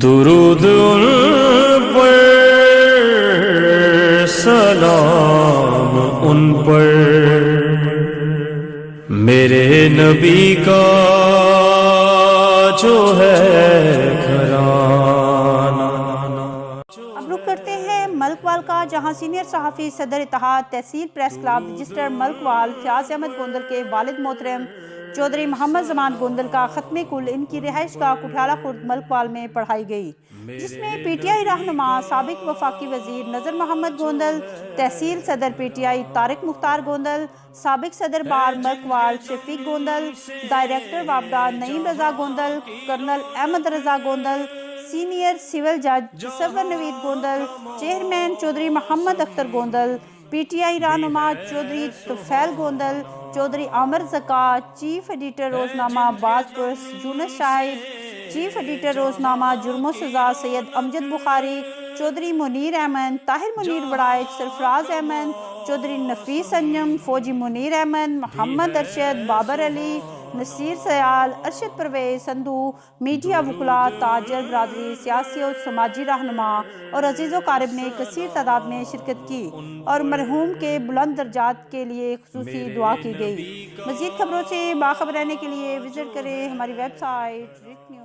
درود ان پر، سلام ان پر، میرے نبی کا جو ہے گھرانہ۔ اب رخ کرتے ہیں ملک وال کا، جہاں سینئر صحافی صدر اتحاد تحصیل پریس کلب رجسٹر ملک وال فیاض احمد گوندل کے والد محترم چودھری محمد زمان گوندل کا ختم کل ان کی رہائش گاہ کٹھیالہ خرد ملک وال میں پڑھائی گئی، جس میں پی ٹی آئی رہنما سابق وفاقی وزیر نذر محمد گوندل، تحصیل صدر پی ٹی آئی طارق مختار گوندل، سابق صدر بار ملک وال شفیق گوندل، ڈائریکٹر وابڈا نعیم رضا Gondal, colonel Ahmad Raza Gondal, senior civil جج سرور نوید Gondal, chairman Chaudhry Muhammad Akhtar Gondal, P T I رہنما چودھری طفیل گوندل، چودھری عامر زکا، چیف ایڈیٹر روزنامہ باز پرس یونس شاہد، چیف ایڈیٹر روزنامہ جرم و سزا سید امجد بخاری، چودھری منیر احمد، طاہر منیر وڑائچ، سرفراز احمد، چودھری نفیس انجم، فوجی منیر احمد، محمد ارشد، بابر علی، نصیر سیال، ارشد پرویز سندھو، میڈیا وکلاء، تاجر برادری، سیاسی اور سماجی رہنما اور عزیز و قارب نے کثیر تعداد میں شرکت کی اور مرحوم کے بلند درجات کے لیے خصوصی دعا کی گئی۔ مزید خبروں سے باخبر رہنے کے لیے وزٹ کریں ہماری ویب سائٹ ریٹ نیوز۔